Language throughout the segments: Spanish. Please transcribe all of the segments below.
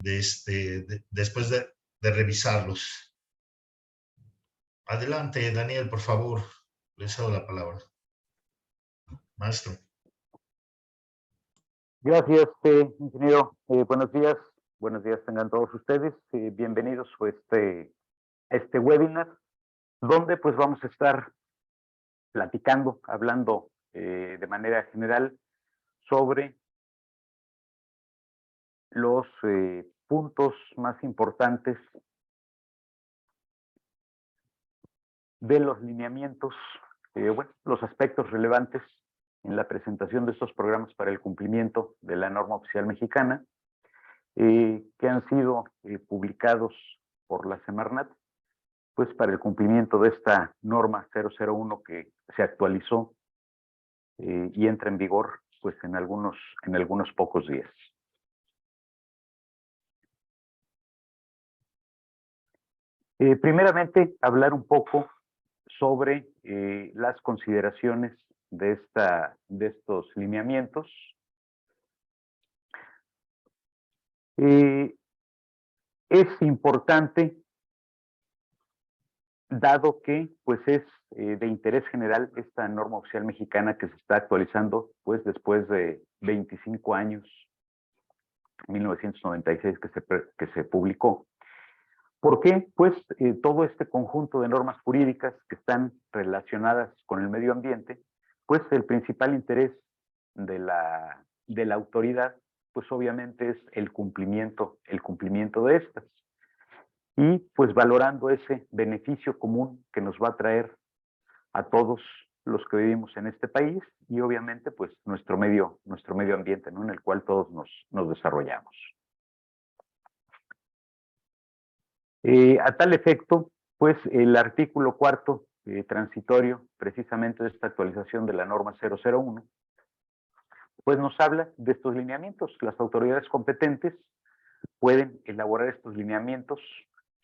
después de revisarlos. Adelante, Daniel, por favor. Le cedo la palabra. Maestro. Gracias, ingeniero. Buenos días. Buenos días tengan todos ustedes. Bienvenidos a este webinar, donde pues vamos a estar platicando, hablando de manera general sobre los puntos más importantes de los lineamientos, bueno, los aspectos relevantes en la presentación de estos programas para el cumplimiento de la norma oficial mexicana, que han sido publicados por la Semarnat, pues para el cumplimiento de esta norma 001 que se actualizó y entra en vigor pues en algunos pocos días. Primeramente, hablar un poco sobre las consideraciones de estos lineamientos. Es importante, dado que pues es de interés general esta norma oficial mexicana que se está actualizando pues después de 25 años, 1996 que se publicó. ¿Por qué? Pues todo este conjunto de normas jurídicas que están relacionadas con el medio ambiente, pues el principal interés de la autoridad, pues obviamente es el cumplimiento de estas. Y pues valorando ese beneficio común que nos va a traer a todos los que vivimos en este país y obviamente pues nuestro medio ambiente, ¿no?, en el cual todos nos desarrollamos. A tal efecto, pues el artículo 4 transitorio, precisamente de esta actualización de la norma 001, pues nos habla de estos lineamientos. Las autoridades competentes pueden elaborar estos lineamientos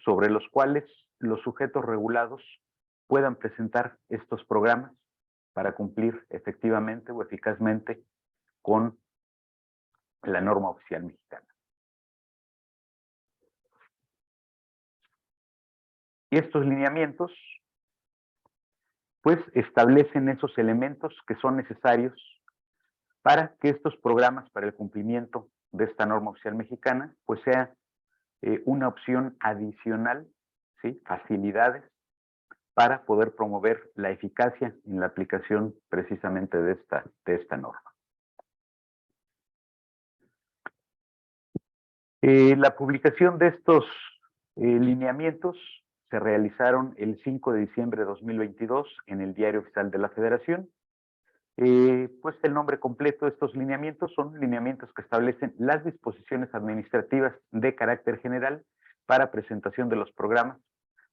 sobre los cuales los sujetos regulados puedan presentar estos programas para cumplir efectivamente o eficazmente con la norma oficial mexicana. Y estos lineamientos, pues, establecen esos elementos que son necesarios para que estos programas para el cumplimiento de esta norma oficial mexicana, pues, sea una opción adicional, ¿sí?, facilidades para poder promover la eficacia en la aplicación precisamente de esta norma. La publicación de estos lineamientos se realizaron el 5 de diciembre de 2022 en el Diario Oficial de la Federación. Pues el nombre completo de estos lineamientos son lineamientos que establecen las disposiciones administrativas de carácter general para presentación de los programas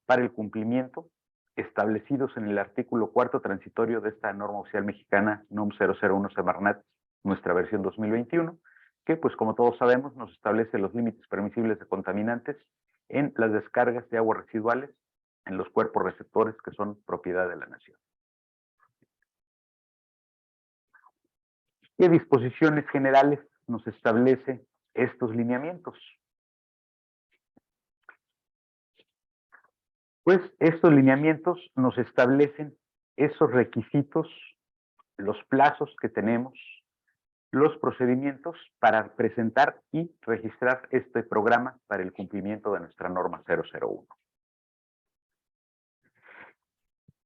para el cumplimiento establecidos en el artículo 4 transitorio de esta norma oficial mexicana NOM 001 Semarnat, nuestra versión 2021, que pues como todos sabemos nos establece los límites permisibles de contaminantes en las descargas de aguas residuales en los cuerpos receptores que son propiedad de la nación. ¿Qué disposiciones generales nos establece estos lineamientos? Pues estos lineamientos nos establecen esos requisitos, los plazos que tenemos, los procedimientos para presentar y registrar este programa para el cumplimiento de nuestra norma 001.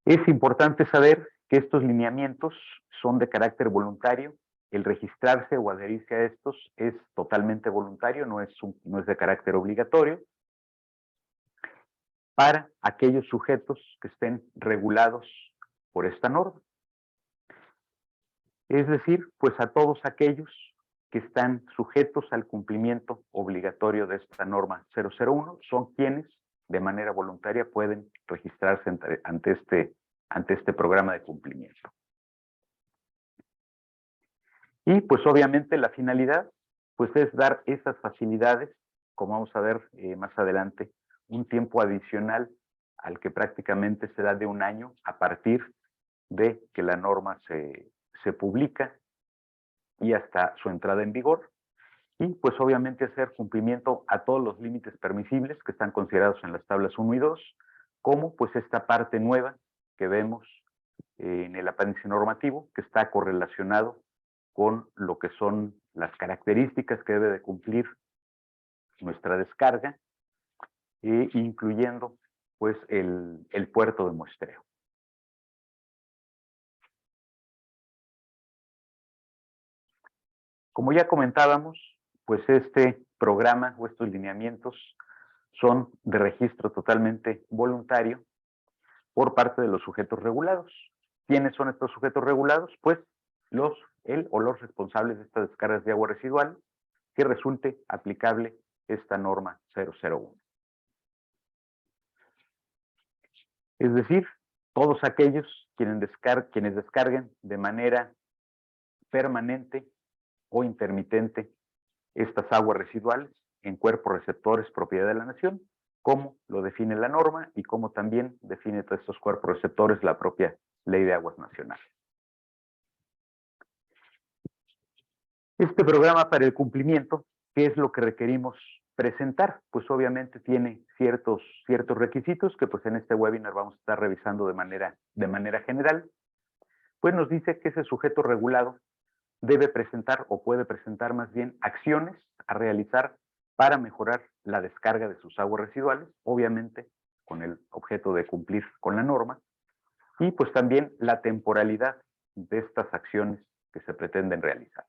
Es importante saber que estos lineamientos son de carácter voluntario. El registrarse o adherirse a estos es totalmente voluntario, no es de carácter obligatorio para aquellos sujetos que estén regulados por esta norma. Es decir, pues a todos aquellos que están sujetos al cumplimiento obligatorio de esta norma 001 son quienes de manera voluntaria pueden registrarse ante este programa de cumplimiento. Y pues obviamente la finalidad pues es dar esas facilidades, como vamos a ver más adelante, un tiempo adicional al que prácticamente se da de un año a partir de que la norma se publica y hasta su entrada en vigor. y pues obviamente hacer cumplimiento a todos los límites permisibles que están considerados en las tablas 1 y 2, como pues esta parte nueva que vemos en el apéndice normativo, que está correlacionado con lo que son las características que debe de cumplir nuestra descarga, incluyendo pues el puerto de muestreo. Como ya comentábamos, pues este programa o estos lineamientos son de registro totalmente voluntario por parte de los sujetos regulados. ¿Quiénes son estos sujetos regulados? Pues el o los responsables de estas descargas de agua residual que resulte aplicable esta norma 001. Es decir, todos aquellos quienes descarguen de manera permanente o intermitente estas aguas residuales en cuerpos receptores propiedad de la nación, como lo define la norma y como también define todos estos cuerpos receptores la propia Ley de Aguas Nacional. Este programa para el cumplimiento, ¿qué es lo que requerimos presentar? Pues obviamente tiene ciertos requisitos que pues en este webinar vamos a estar revisando de manera general. Pues nos dice que ese sujeto regulado debe presentar o puede presentar más bien acciones a realizar para mejorar la descarga de sus aguas residuales, obviamente con el objeto de cumplir con la norma, y pues también la temporalidad de estas acciones que se pretenden realizar.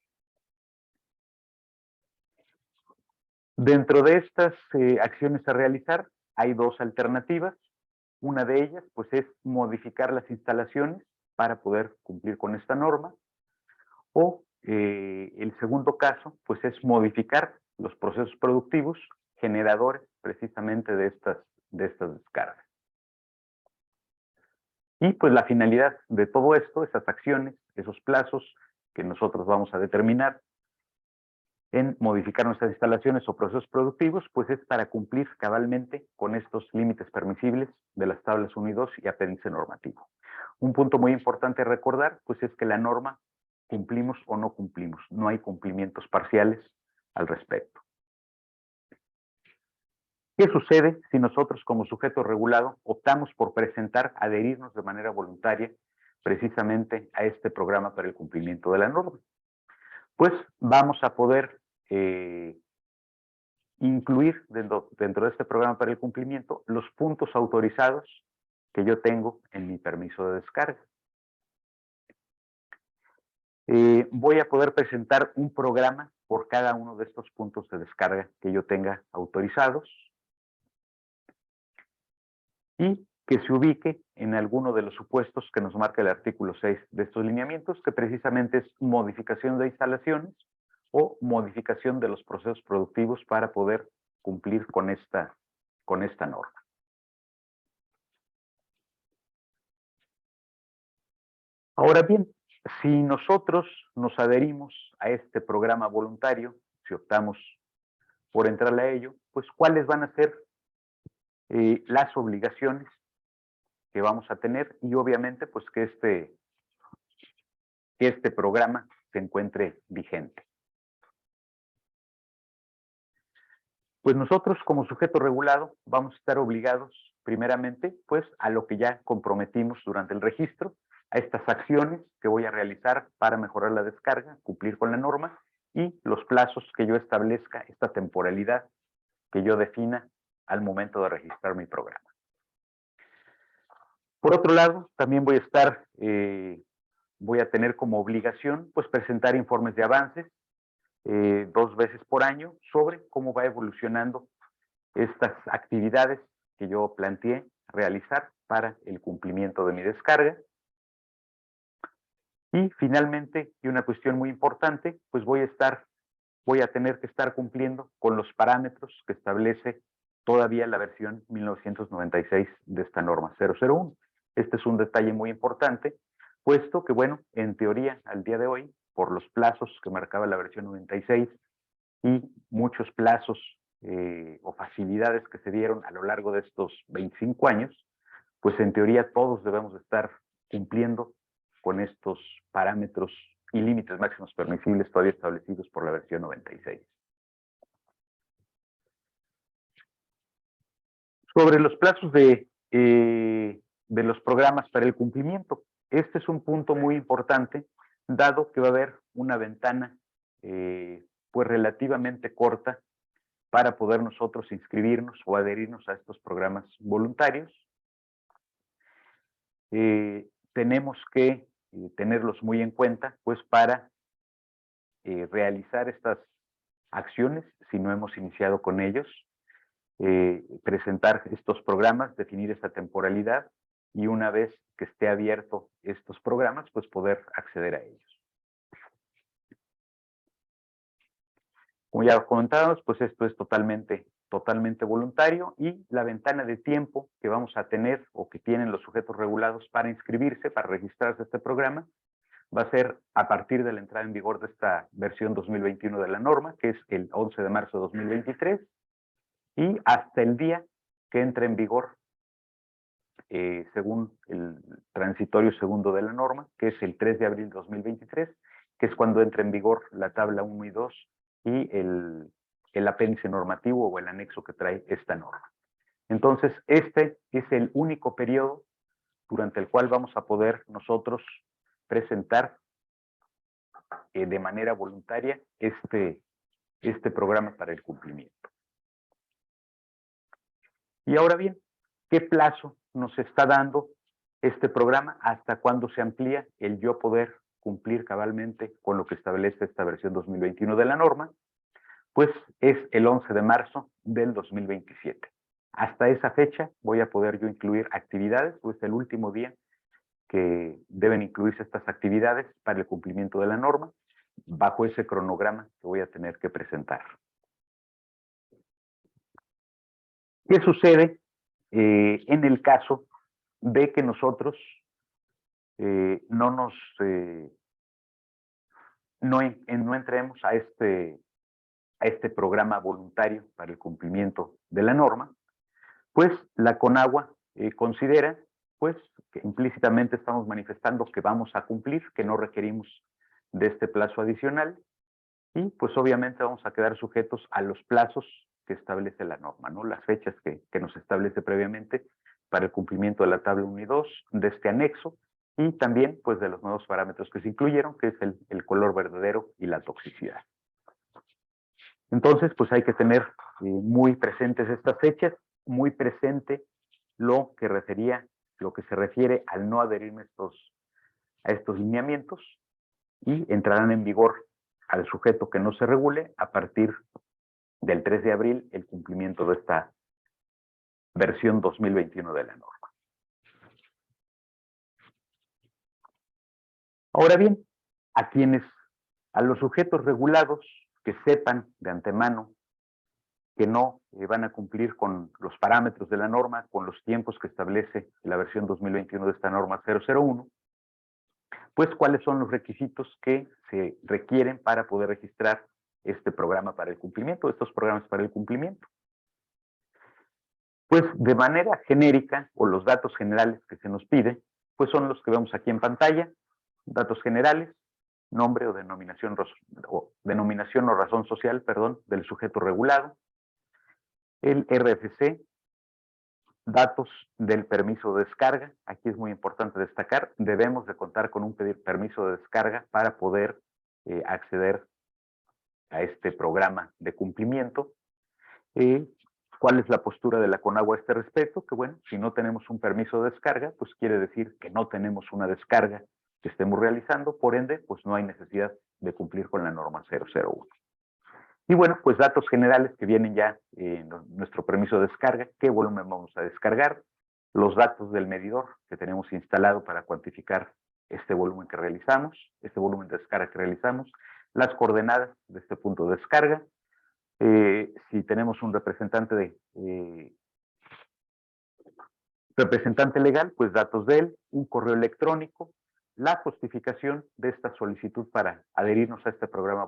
Dentro de estas acciones a realizar hay dos alternativas. Una de ellas pues es modificar las instalaciones para poder cumplir con esta norma, o el segundo caso pues es modificar los procesos productivos generadores precisamente de estas descargas. Y pues la finalidad de todo esto, esas acciones, esos plazos que nosotros vamos a determinar en modificar nuestras instalaciones o procesos productivos, pues es para cumplir cabalmente con estos límites permisibles de las tablas 1 y 2 y apéndice normativo. Un punto muy importante a recordar, pues es que la norma cumplimos o no cumplimos, no hay cumplimientos parciales al respecto. ¿Qué sucede si nosotros como sujeto regulado optamos por adherirnos de manera voluntaria precisamente a este programa para el cumplimiento de la norma? Pues vamos a poder incluir dentro de este programa para el cumplimiento los puntos autorizados que yo tengo en mi permiso de descarga. Voy a poder presentar un programa por cada uno de estos puntos de descarga que yo tenga autorizados y que se ubique en alguno de los supuestos que nos marca el artículo 6 de estos lineamientos, que precisamente es modificación de instalaciones o modificación de los procesos productivos para poder cumplir con esta norma. Ahora bien, si nosotros nos adherimos a este programa voluntario, si optamos por entrar a ello, pues ¿cuáles van a ser las obligaciones que vamos a tener? Y obviamente, pues que este programa se encuentre vigente. Pues nosotros como sujeto regulado vamos a estar obligados primeramente pues a lo que ya comprometimos durante el registro, a estas acciones que voy a realizar para mejorar la descarga, cumplir con la norma y los plazos que yo establezca, esta temporalidad que yo defina al momento de registrar mi programa. Por otro lado, también voy a tener como obligación pues presentar informes de avances 2 veces por año sobre cómo va evolucionando estas actividades que yo planteé realizar para el cumplimiento de mi descarga. Y finalmente, y una cuestión muy importante, pues voy a tener que estar cumpliendo con los parámetros que establece todavía la versión 1996 de esta norma 001. Este es un detalle muy importante, puesto que, bueno, en teoría, al día de hoy, por los plazos que marcaba la versión 96 y muchos plazos o facilidades que se dieron a lo largo de estos 25 años, pues en teoría todos debemos estar cumpliendo con estos parámetros y límites máximos permisibles todavía establecidos por la versión 96. Sobre los plazos de los programas para el cumplimiento. Este es un punto muy importante, dado que va a haber una ventana pues relativamente corta para poder nosotros inscribirnos o adherirnos a estos programas voluntarios. Tenemos que tenerlos muy en cuenta, pues para realizar estas acciones, si no hemos iniciado con ellos, presentar estos programas, definir esta temporalidad y una vez que esté abierto estos programas, pues poder acceder a ellos. Como ya comentábamos, pues esto es totalmente voluntario y la ventana de tiempo que vamos a tener o que tienen los sujetos regulados para inscribirse, para registrarse a este programa, va a ser a partir de la entrada en vigor de esta versión 2021 de la norma, que es el 11 de marzo de 2023, y hasta el día que entre en vigor, según el transitorio segundo de la norma, que es el 3 de abril de 2023, que es cuando entra en vigor la tabla 1 y 2 y el apéndice normativo o el anexo que trae esta norma. Entonces, este es el único periodo durante el cual vamos a poder nosotros presentar de manera voluntaria este programa para el cumplimiento. Y ahora bien, ¿qué plazo nos está dando este programa? ¿Hasta cuándo se amplía el yo poder cumplir cabalmente con lo que establece esta versión 2021 de la norma? Pues es el 11 de marzo del 2027. Hasta esa fecha voy a poder yo incluir actividades, pues el último día que deben incluirse estas actividades para el cumplimiento de la norma, bajo ese cronograma que voy a tener que presentar. ¿Qué sucede en el caso de que nosotros no entremos a este programa voluntario para el cumplimiento de la norma? Pues la CONAGUA considera pues que implícitamente estamos manifestando que vamos a cumplir, que no requerimos de este plazo adicional y pues obviamente vamos a quedar sujetos a los plazos que establece la norma, ¿no? Las fechas que nos establece previamente para el cumplimiento de la tabla 1 y 2 de este anexo y también pues de los nuevos parámetros que se incluyeron, que es el color verdadero y la toxicidad. Entonces, pues hay que tener muy presentes estas fechas, muy presente lo que se refiere al no adherirme a estos lineamientos y entrarán en vigor al sujeto que no se regule a partir del 3 de abril el cumplimiento de esta versión 2021 de la norma. Ahora bien, a los sujetos regulados que sepan de antemano que no van a cumplir con los parámetros de la norma, con los tiempos que establece la versión 2021 de esta norma 001, pues cuáles son los requisitos que se requieren para poder registrar este programa para el cumplimiento, estos programas para el cumplimiento. Pues de manera genérica, o los datos generales que se nos pide, pues son los que vemos aquí en pantalla, datos generales, nombre o denominación o razón social, perdón, del sujeto regulado, el RFC, datos del permiso de descarga. Aquí es muy importante destacar, debemos de contar con un permiso de descarga para poder acceder a este programa de cumplimiento. ¿Cuál es la postura de la CONAGUA a este respecto? Que bueno, si no tenemos un permiso de descarga, pues quiere decir que no tenemos una descarga que estemos realizando, por ende, pues no hay necesidad de cumplir con la norma 001. Y bueno, pues datos generales que vienen ya en nuestro permiso de descarga, qué volumen vamos a descargar, los datos del medidor que tenemos instalado para cuantificar este volumen que realizamos, este volumen de descarga que realizamos, las coordenadas de este punto de descarga, si tenemos un representante legal, pues datos de él, un correo electrónico, la justificación de esta solicitud para adherirnos a este programa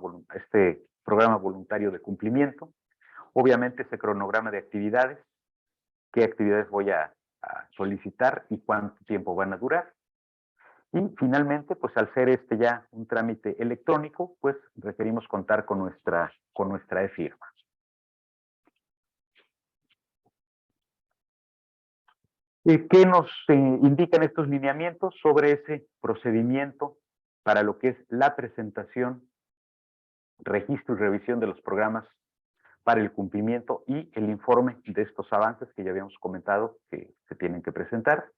voluntario de cumplimiento, obviamente ese cronograma de actividades, qué actividades voy a solicitar y cuánto tiempo van a durar. Y finalmente, pues al ser ya un trámite electrónico, pues requerimos contar con nuestra e-firma. ¿Qué nos indican estos lineamientos sobre ese procedimiento para lo que es la presentación, registro y revisión de los programas para el cumplimiento y el informe de estos avances que ya habíamos comentado que se tienen que presentar?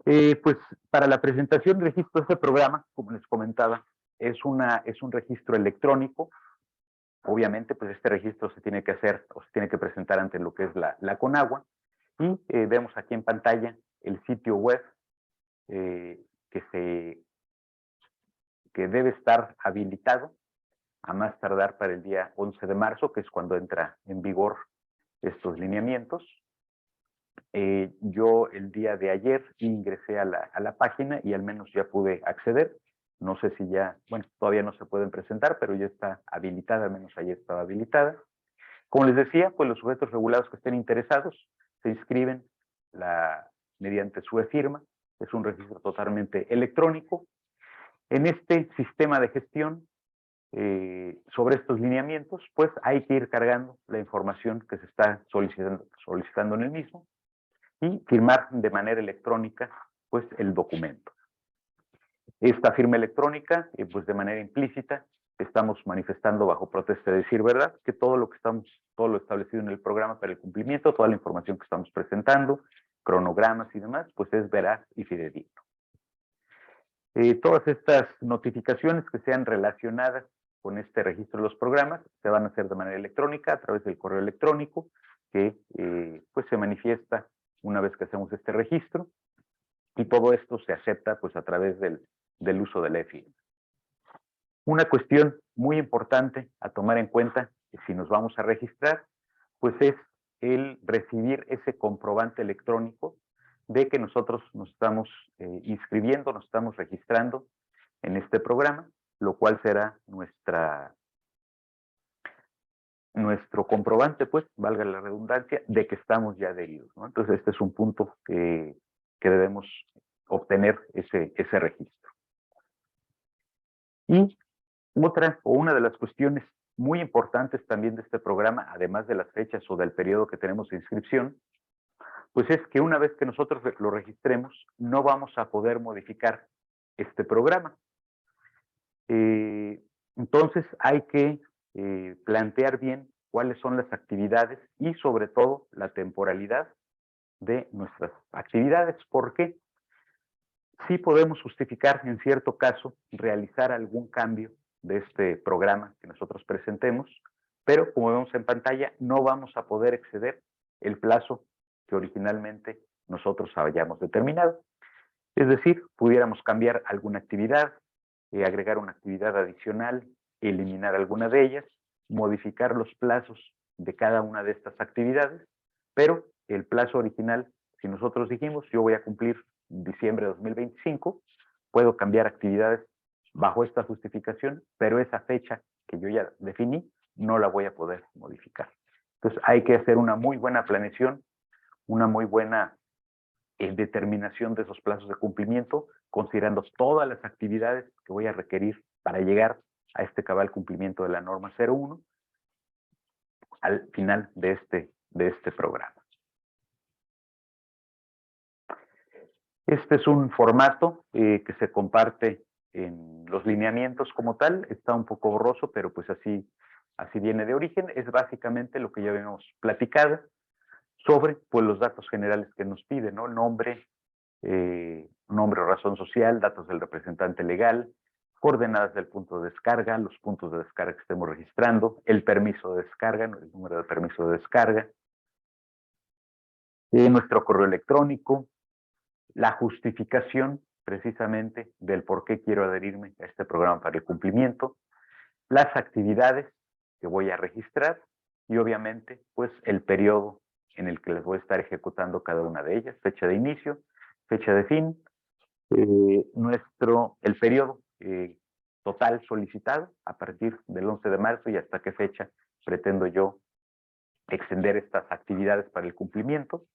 Pues para la presentación y registro de este programa, como les comentaba, es un registro electrónico. Obviamente, pues este registro se tiene que hacer o se tiene que presentar ante lo que es la CONAGUA. Y vemos aquí en pantalla el sitio web que debe estar habilitado a más tardar para el día 11 de marzo, que es cuando entra en vigor estos lineamientos. Yo el día de ayer ingresé a la página y al menos ya pude acceder. No sé si ya, bueno, todavía no se pueden presentar, pero ya está habilitada, al menos ayer estaba habilitada. Como les decía, pues los sujetos regulados que estén interesados se inscriben mediante su e-firma. Es un registro totalmente electrónico. En este sistema de gestión sobre estos lineamientos, pues hay que ir cargando la información que se está solicitando en el mismo y firmar de manera electrónica pues el documento. Esta firma electrónica, pues de manera implícita, estamos manifestando bajo protesta de decir verdad que todo lo establecido en el programa para el cumplimiento, toda la información que estamos presentando, cronogramas y demás, pues es veraz y fidedigno. Todas estas notificaciones que sean relacionadas con este registro de los programas se van a hacer de manera electrónica a través del correo electrónico que pues se manifiesta una vez que hacemos este registro, y todo esto se acepta pues a través del uso del e-firma. Una cuestión muy importante a tomar en cuenta si nos vamos a registrar, pues es el recibir ese comprobante electrónico de que nosotros nos estamos inscribiendo, nos estamos registrando en este programa, lo cual será nuestro comprobante, pues, valga la redundancia, de que estamos ya adheridos, ¿no? Entonces, este es un punto que debemos obtener ese registro. Y una de las cuestiones muy importantes también de este programa, además de las fechas o del periodo que tenemos de inscripción, pues es que una vez que nosotros lo registremos, no vamos a poder modificar este programa. Entonces hay que plantear bien cuáles son las actividades y sobre todo la temporalidad de nuestras actividades. ¿Por qué? Sí podemos justificar en cierto caso realizar algún cambio de este programa que nosotros presentemos, pero como vemos en pantalla no vamos a poder exceder el plazo que originalmente nosotros hayamos determinado. Es decir, pudiéramos cambiar alguna actividad, agregar una actividad adicional, eliminar alguna de ellas, modificar los plazos de cada una de estas actividades, pero el plazo original, si nosotros dijimos, yo voy a cumplir diciembre de 2025, puedo cambiar actividades bajo esta justificación, pero esa fecha que yo ya definí, no la voy a poder modificar. Entonces hay que hacer una muy buena planeación, una muy buena determinación de esos plazos de cumplimiento, considerando todas las actividades que voy a requerir para llegar a este cabal cumplimiento de la norma 01 al final de este programa. Este es un formato que se comparte en los lineamientos como tal. Está un poco borroso, pero pues así viene de origen. Es básicamente lo que ya habíamos platicado sobre pues, los datos generales que nos pide, ¿no? Nombre o razón social, datos del representante legal, coordenadas del punto de descarga, los puntos de descarga que estemos registrando, el permiso de descarga, el número de permiso de descarga, nuestro correo electrónico, la justificación precisamente del por qué quiero adherirme a este programa para el cumplimiento, las actividades que voy a registrar y obviamente pues el periodo en el que les voy a estar ejecutando cada una de ellas, fecha de inicio, fecha de fin, el periodo total solicitado a partir del 11 de marzo y hasta qué fecha pretendo yo extender estas actividades para el cumplimiento,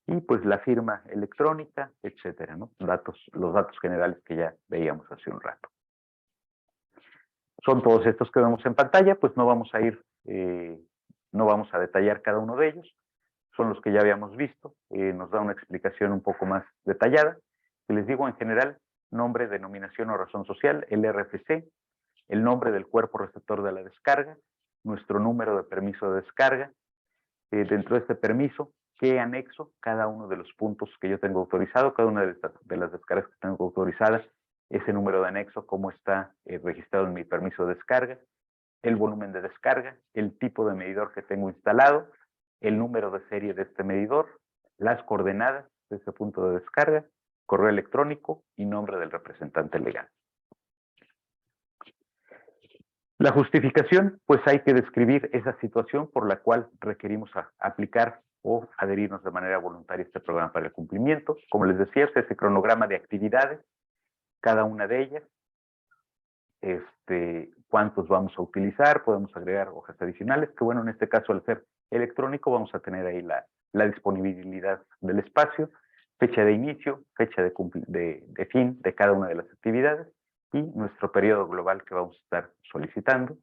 y pues la firma electrónica, etcétera, ¿no? Los datos generales que ya veíamos hace un rato. Son todos estos que vemos en pantalla, pues no vamos a detallar cada uno de ellos, son los que ya habíamos visto. Nos da una explicación un poco más detallada. Y les digo en general, nombre, denominación o razón social, el RFC, el nombre del cuerpo receptor de la descarga, nuestro número de permiso de descarga, dentro de este permiso, qué anexo, cada uno de los puntos que yo tengo autorizado, cada una de las descargas que tengo autorizadas, ese número de anexo, cómo está registrado en mi permiso de descarga, el volumen de descarga, el tipo de medidor que tengo instalado, el número de serie de este medidor, las coordenadas de ese punto de descarga, correo electrónico y nombre del representante legal. La justificación, pues hay que describir esa situación por la cual requerimos aplicar o adherirnos de manera voluntaria a este programa para el cumplimiento. Como les decía, es ese cronograma de actividades, cada una de ellas, cuántos vamos a utilizar, podemos agregar hojas adicionales, que bueno, en este caso al ser electrónico vamos a tener ahí la disponibilidad del espacio, fecha de inicio, fecha de fin de cada una de las actividades y nuestro periodo global que vamos a estar solicitando.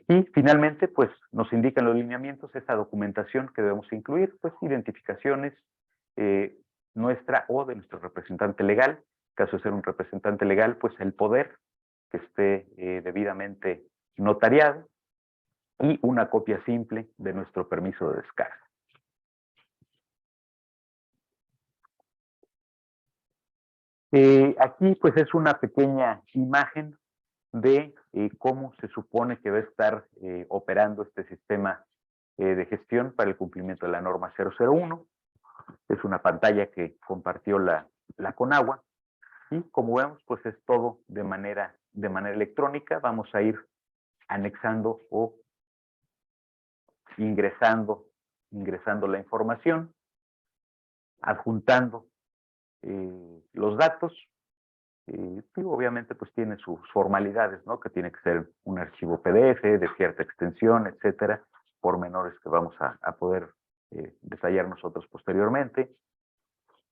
Y finalmente, pues nos indican los lineamientos esa documentación que debemos incluir, pues identificaciones nuestra o de nuestro representante legal. En caso de ser un representante legal, pues el poder que esté debidamente notariado y una copia simple de nuestro permiso de descarga. Aquí pues es una pequeña imagen de cómo se supone que va a estar operando este sistema de gestión para el cumplimiento de la norma 001. Es una pantalla que compartió la Conagua y como vemos pues es todo de manera electrónica. Vamos a ir anexando o ingresando la información, adjuntando los datos. Obviamente pues tiene sus formalidades, ¿no? Que tiene que ser un archivo PDF de cierta extensión, etcétera, pormenores que vamos a poder detallar nosotros posteriormente.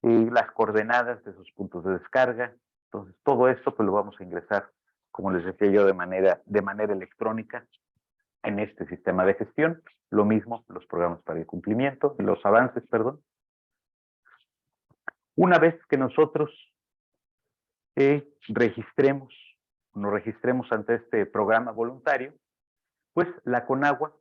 Las coordenadas de esos puntos de descarga. Entonces todo esto pues lo vamos a ingresar, como les decía yo, de manera electrónica en este sistema de gestión. Lo mismo los programas para el cumplimiento, los avances, perdón. Una vez que nosotros nos registremos ante este programa voluntario, pues la Conagua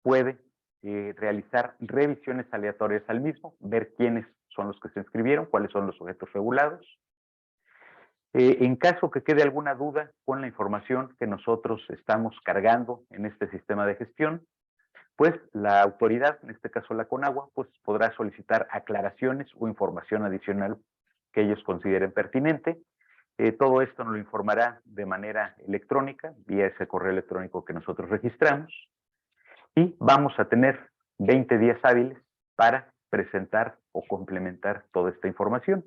puede realizar revisiones aleatorias al mismo, ver quiénes son los que se inscribieron, cuáles son los sujetos regulados. En caso que quede alguna duda con la información que nosotros estamos cargando en este sistema de gestión, pues la autoridad, en este caso la Conagua, pues podrá solicitar aclaraciones o información adicional que ellos consideren pertinente. Todo esto nos lo informará de manera electrónica, vía ese correo electrónico que nosotros registramos, y vamos a tener 20 días hábiles para presentar o complementar toda esta información.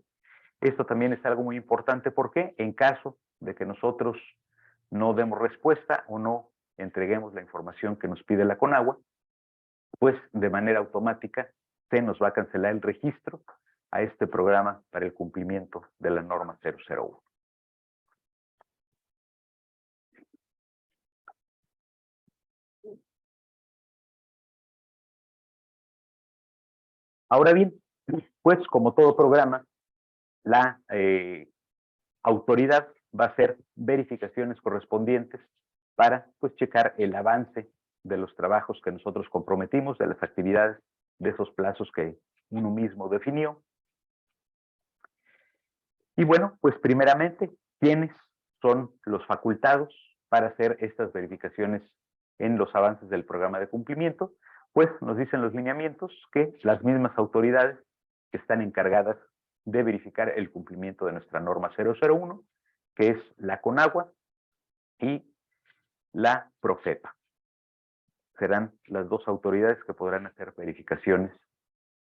Esto también es algo muy importante porque en caso de que nosotros no demos respuesta o no entreguemos la información que nos pide la Conagua, pues de manera automática se nos va a cancelar el registro a este programa para el cumplimiento de la norma 001. Ahora bien, pues como todo programa, la autoridad va a hacer verificaciones correspondientes para pues checar el avance de los trabajos que nosotros comprometimos, de las actividades, de esos plazos que uno mismo definió. Y bueno, pues primeramente, ¿quiénes son los facultados para hacer estas verificaciones en los avances del programa de cumplimiento? Pues nos dicen los lineamientos que las mismas autoridades que están encargadas de verificar el cumplimiento de nuestra norma 001, que es la Conagua y la Profepa. Serán las dos autoridades que podrán hacer verificaciones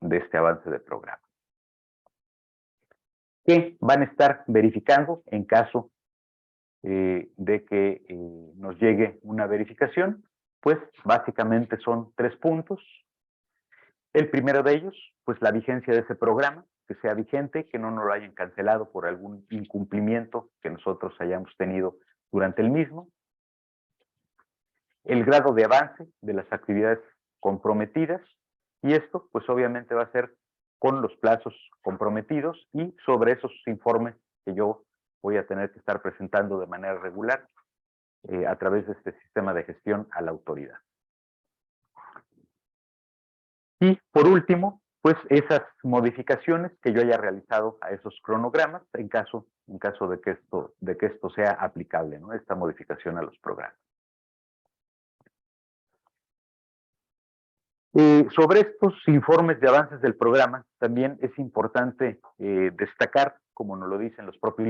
de este avance del programa. ¿Qué van a estar verificando en caso de que nos llegue una verificación? Pues básicamente son 3 puntos. El primero de ellos, pues la vigencia de ese programa, que sea vigente, que no nos lo hayan cancelado por algún incumplimiento que nosotros hayamos tenido durante el mismo. El grado de avance de las actividades comprometidas, Y esto, pues obviamente va a ser con los plazos comprometidos y sobre esos informes que yo voy a tener que estar presentando de manera regular a través de este sistema de gestión a la autoridad. Y por último, pues esas modificaciones que yo haya realizado a esos cronogramas en caso de que esto sea aplicable, ¿no? Esta modificación a los programas. Sobre estos informes de avances del programa, también es importante destacar, como nos lo dicen los propios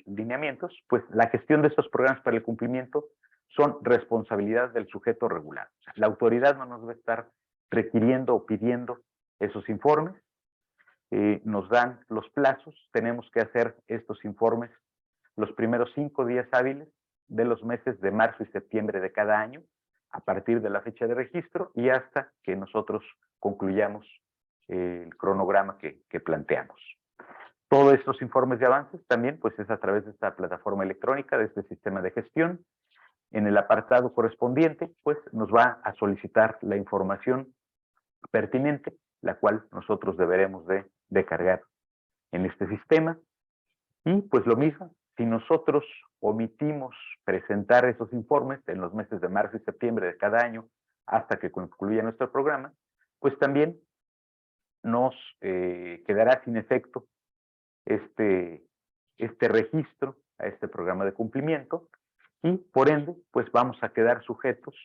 lineamientos, pues la gestión de estos programas para el cumplimiento son responsabilidad del sujeto regular. O sea, la autoridad no nos va a estar requiriendo o pidiendo esos informes, nos dan los plazos, tenemos que hacer estos informes los primeros 5 días hábiles de los meses de marzo y septiembre de cada año, a partir de la fecha de registro y hasta que nosotros concluyamos el cronograma que planteamos. Todos estos informes de avances también pues es a través de esta plataforma electrónica, de este sistema de gestión. En el apartado correspondiente pues nos va a solicitar la información pertinente, la cual nosotros deberemos de cargar en este sistema. Y pues lo mismo, si nosotros omitimos presentar esos informes en los meses de marzo y septiembre de cada año hasta que concluya nuestro programa, pues también nos quedará sin efecto este registro a este programa de cumplimiento y por ende pues vamos a quedar sujetos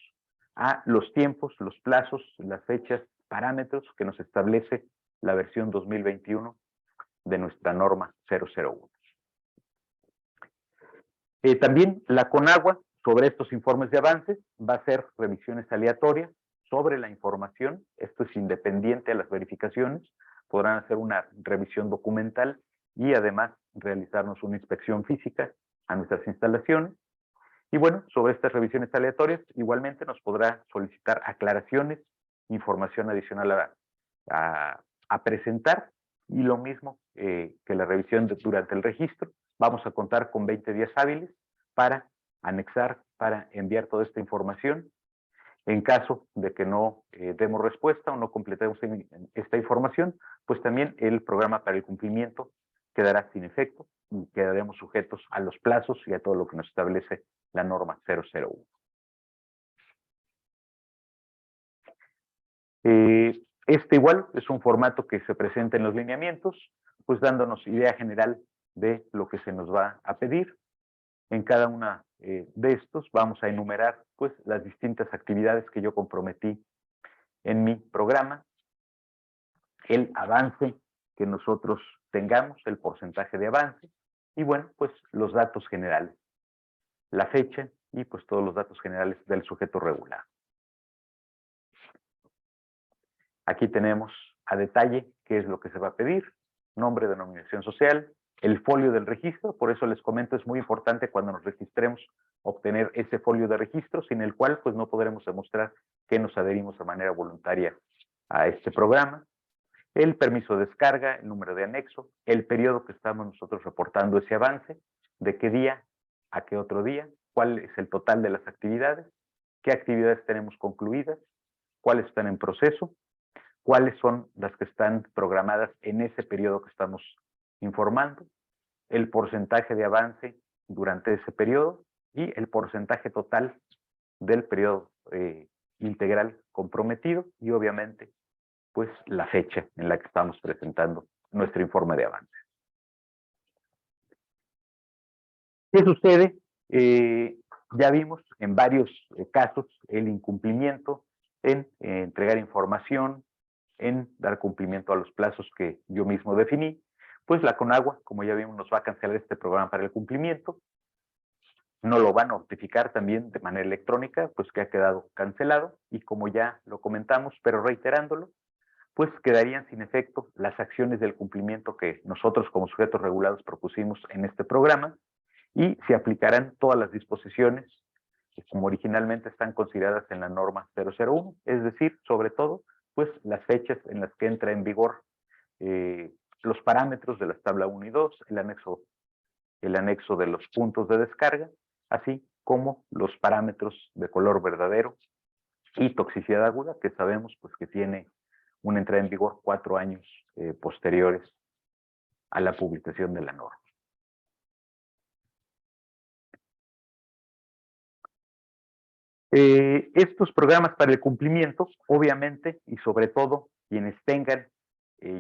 a los tiempos, los plazos, las fechas, parámetros que nos establece la versión 2021 de nuestra norma 001. También la CONAGUA, sobre estos informes de avances, va a hacer revisiones aleatorias sobre la información. Esto es independiente a las verificaciones. Podrán hacer una revisión documental y además realizarnos una inspección física a nuestras instalaciones. Y bueno, sobre estas revisiones aleatorias, igualmente nos podrá solicitar aclaraciones, información adicional a presentar y lo mismo que la revisión durante el registro. Vamos a contar con 20 días hábiles para anexar, para enviar toda esta información. En caso de que no demos respuesta o no completemos esta información, pues también el programa para el cumplimiento quedará sin efecto y quedaremos sujetos a los plazos y a todo lo que nos establece la norma 001. Este igual es un formato que se presenta en los lineamientos, pues dándonos idea general de lo que se nos va a pedir. En cada una de estos vamos a enumerar pues las distintas actividades que yo comprometí en mi programa, el avance que nosotros tengamos, el porcentaje de avance y bueno, pues los datos generales, la fecha y pues todos los datos generales del sujeto regular. Aquí tenemos a detalle qué es lo que se va a pedir, nombre, denominación social, el folio del registro, por eso les comento, es muy importante cuando nos registremos obtener ese folio de registro, sin el cual pues no podremos demostrar que nos adherimos de manera voluntaria a este programa, el permiso de descarga, el número de anexo, el periodo que estamos nosotros reportando ese avance, de qué día a qué otro día, cuál es el total de las actividades, qué actividades tenemos concluidas, cuáles están en proceso, cuáles son las que están programadas en ese periodo que estamos informando, el porcentaje de avance durante ese periodo y el porcentaje total del periodo integral comprometido y obviamente pues la fecha en la que estamos presentando nuestro informe de avance. ¿Qué sucede? Ya vimos en varios casos el incumplimiento en entregar información, en dar cumplimiento a los plazos que yo mismo definí, pues la CONAGUA, como ya vimos, nos va a cancelar este programa para el cumplimiento, no lo va a notificar también de manera electrónica, pues que ha quedado cancelado, y como ya lo comentamos, pero reiterándolo, pues quedarían sin efecto las acciones del cumplimiento que nosotros como sujetos regulados propusimos en este programa, y se aplicarán todas las disposiciones que como originalmente están consideradas en la norma 001, es decir, sobre todo, pues las fechas en las que entra en vigor los parámetros de las tablas 1 y 2, el anexo de los puntos de descarga, así como los parámetros de color verdadero y toxicidad aguda, que sabemos pues que tiene una entrada en vigor 4 años posteriores a la publicación de la norma. Estos programas para el cumplimiento, obviamente, y sobre todo quienes tengan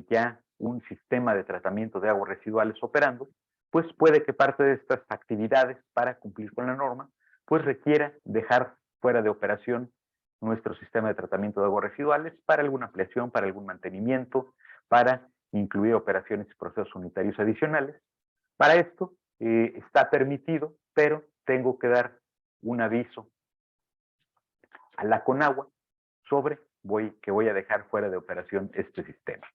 ya un sistema de tratamiento de aguas residuales operando, pues puede que parte de estas actividades para cumplir con la norma, pues requiera dejar fuera de operación nuestro sistema de tratamiento de aguas residuales para alguna ampliación, para algún mantenimiento, para incluir operaciones y procesos unitarios adicionales. Para esto está permitido, pero tengo que dar un aviso a la Conagua sobre que voy a dejar fuera de operación este sistema.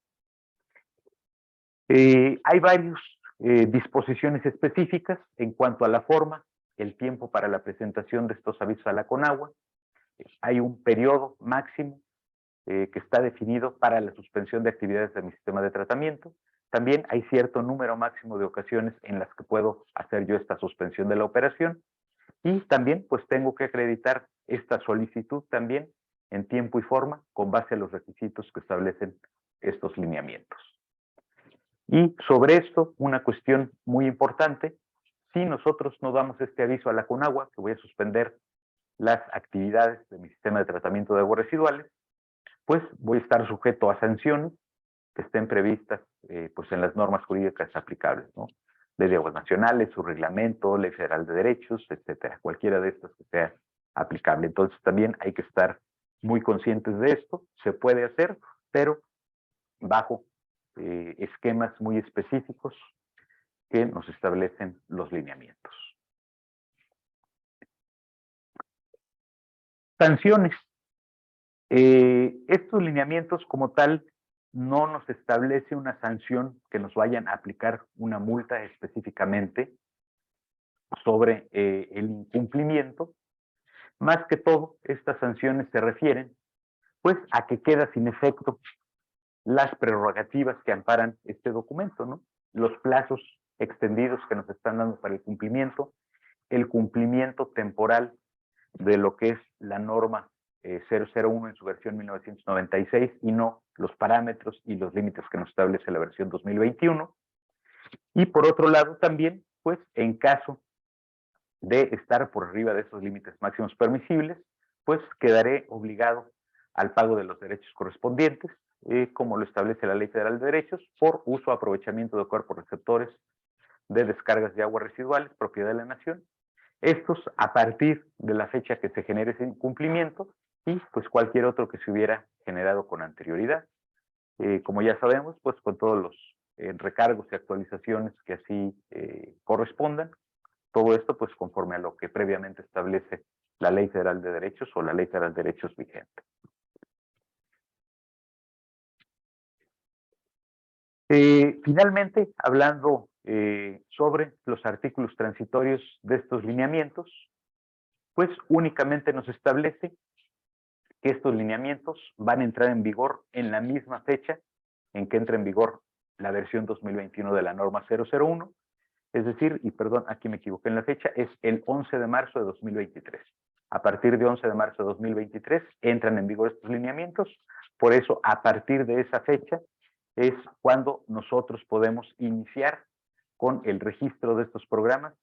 Hay varias disposiciones específicas en cuanto a la forma, el tiempo para la presentación de estos avisos a la Conagua. Hay un periodo máximo que está definido para la suspensión de actividades de mi sistema de tratamiento. También hay cierto número máximo de ocasiones en las que puedo hacer yo esta suspensión de la operación. Y también pues tengo que acreditar esta solicitud también en tiempo y forma con base a los requisitos que establecen estos lineamientos. Y sobre esto, una cuestión muy importante, si nosotros no damos este aviso a la Conagua, que voy a suspender las actividades de mi sistema de tratamiento de aguas residuales, pues voy a estar sujeto a sanciones que estén previstas pues en las normas jurídicas aplicables, ¿no? Ley de Aguas Nacionales, su reglamento, Ley Federal de Derechos, etcétera, cualquiera de estas que sea aplicable. Entonces también hay que estar muy conscientes de esto, se puede hacer, pero bajo esquemas muy específicos que nos establecen los lineamientos. Sanciones. Estos lineamientos como tal no nos establece una sanción que nos vayan a aplicar una multa específicamente sobre el incumplimiento. Más que todo, estas sanciones se refieren pues a que queda sin efecto las prerrogativas que amparan este documento, ¿no? Los plazos extendidos que nos están dando para el cumplimiento temporal de lo que es la norma 001 en su versión 1996 y no los parámetros y los límites que nos establece la versión 2021. Y por otro lado también, pues en caso de estar por arriba de esos límites máximos permisibles, pues quedaré obligado al pago de los derechos correspondientes, como lo establece la Ley Federal de Derechos, por uso o aprovechamiento de cuerpos receptores de descargas de aguas residuales, propiedad de la Nación. Estos a partir de la fecha que se genere ese incumplimiento y pues cualquier otro que se hubiera generado con anterioridad. Como ya sabemos, pues con todos los recargos y actualizaciones que así correspondan, todo esto pues conforme a lo que previamente establece la Ley Federal de Derechos o la Ley Federal de Derechos vigente. Finalmente, hablando sobre los artículos transitorios de estos lineamientos, pues únicamente nos establece que estos lineamientos van a entrar en vigor en la misma fecha en que entra en vigor la versión 2021 de la norma 001, es decir, y perdón, aquí me equivoqué en la fecha, es el 11 de marzo de 2023. A partir de 11 de marzo de 2023 entran en vigor estos lineamientos, por eso a partir de esa fecha es cuando nosotros podemos iniciar con el registro de estos programas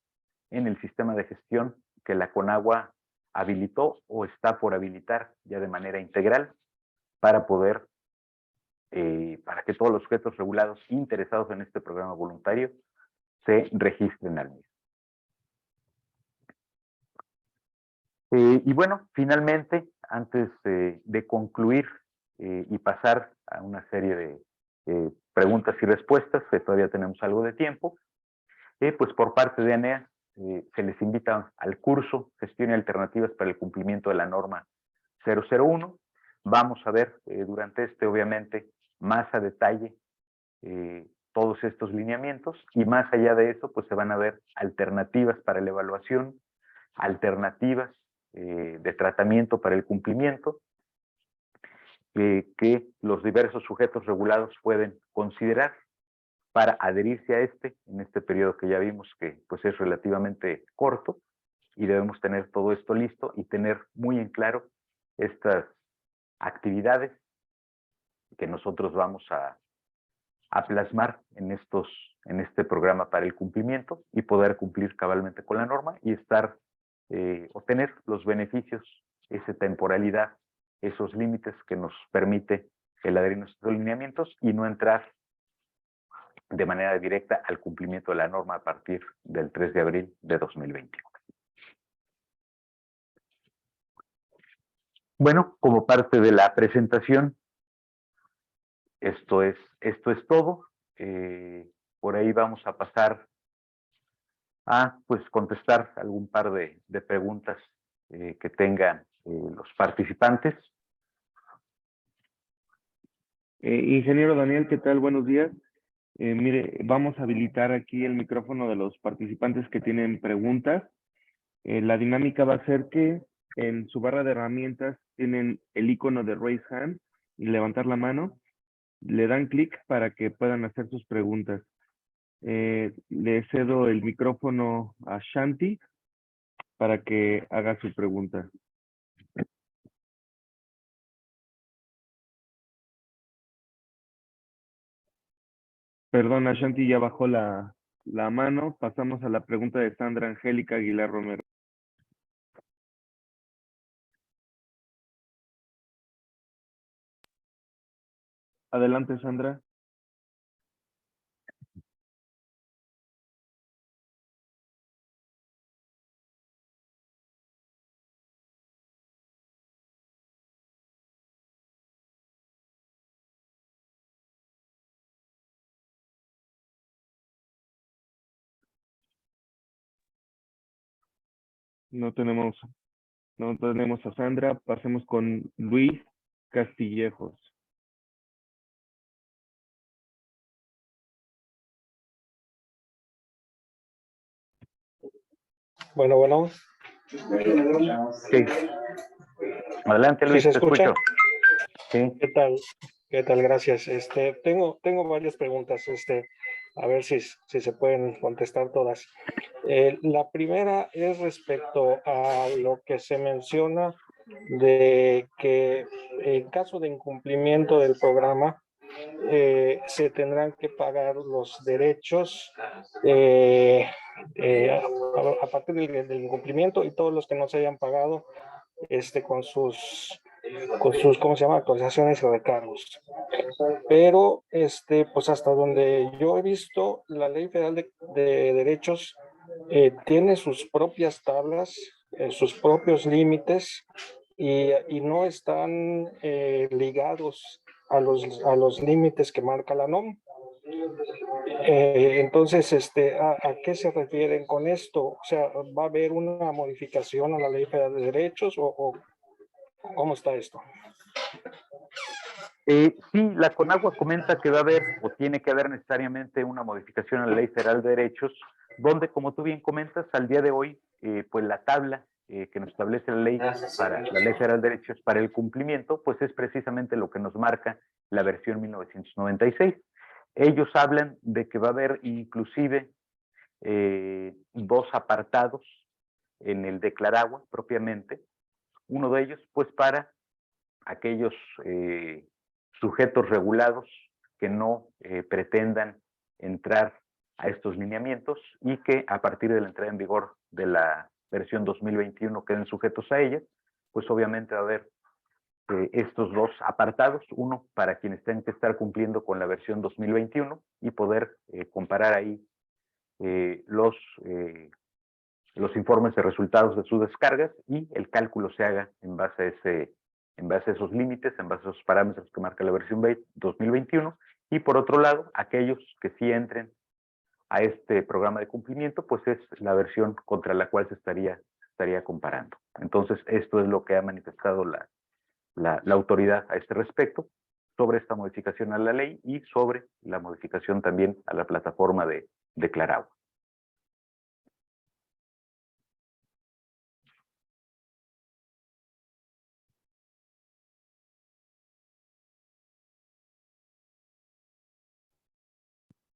en el sistema de gestión que la Conagua habilitó o está por habilitar ya de manera integral para poder, para que todos los sujetos regulados interesados en este programa voluntario se registren al mismo. Y bueno, finalmente, antes de concluir y pasar a una serie de preguntas y respuestas, que todavía tenemos algo de tiempo, pues por parte de ANEA se les invita al curso Gestión y Alternativas para el Cumplimiento de la Norma 001. Vamos a ver durante obviamente, más a detalle todos estos lineamientos y más allá de eso, pues se van a ver alternativas para la evaluación, alternativas de tratamiento para el cumplimiento que los diversos sujetos regulados pueden considerar para adherirse a en este periodo que ya vimos que pues es relativamente corto y debemos tener todo esto listo y tener muy en claro estas actividades que nosotros vamos a plasmar en este programa para el cumplimiento y poder cumplir cabalmente con la norma y obtener los beneficios, esa temporalidad, esos límites que nos permite el adherir a nuestros lineamientos y no entrar de manera directa al cumplimiento de la norma a partir del 3 de abril de 2021. Bueno, como parte de la presentación, esto es todo. Por ahí vamos a pasar a contestar algún par de preguntas que tengan los participantes. Ingeniero Daniel, ¿qué tal? Buenos días. Mire, vamos a habilitar aquí el micrófono de los participantes que tienen preguntas. La dinámica va a ser que en su barra de herramientas tienen el icono de Raise Hand y levantar la mano. Le dan clic para que puedan hacer sus preguntas. Le cedo el micrófono a Shanti para que haga su pregunta. Perdona, Shanti ya bajó la mano. Pasamos a la pregunta de Sandra Angélica Aguilar Romero. Adelante, Sandra. No tenemos a Sandra. Pasemos con Luis Castillejos. Bueno. Sí. Adelante, Luis, ¿Sí se te escucha? escucho. Sí. ¿Qué tal? Gracias. Tengo varias preguntas, a ver si se pueden contestar todas. La primera es respecto a lo que se menciona de que en caso de incumplimiento del programa, se tendrán que pagar los derechos a partir del incumplimiento y todos los que no se hayan pagado con sus ¿cómo se llama? Actualizaciones y recargos. Pero, pues hasta donde yo he visto, la Ley Federal de Derechos tiene sus propias tablas, sus propios límites y no están ligados a los límites que marca la NOM. Entonces, ¿a qué se refieren con esto? O sea, ¿va a haber una modificación a la Ley Federal de Derechos o cómo está esto? Sí, la CONAGUA comenta que va a haber o tiene que haber necesariamente una modificación a la Ley Federal de Derechos, donde, como tú bien comentas, al día de hoy, pues la tabla que nos establece la Ley Federal de Derechos para el cumplimiento, pues es precisamente lo que nos marca la versión 1996. Ellos hablan de que va a haber inclusive dos apartados en el Declaragua propiamente, uno de ellos pues para aquellos sujetos regulados que no pretendan entrar a estos lineamientos y que a partir de la entrada en vigor de la versión 2021 queden sujetos a ella, pues obviamente va a haber estos dos apartados, uno para quienes tengan que estar cumpliendo con la versión 2021 y poder comparar ahí los informes de resultados de sus descargas y el cálculo se haga en base a esos límites, en base a esos parámetros que marca la versión 2021, y por otro lado, aquellos que sí entren a este programa de cumplimiento, pues es la versión contra la cual se estaría comparando. Entonces, esto es lo que ha manifestado la autoridad a este respecto, sobre esta modificación a la ley y sobre la modificación también a la plataforma de Declaragua.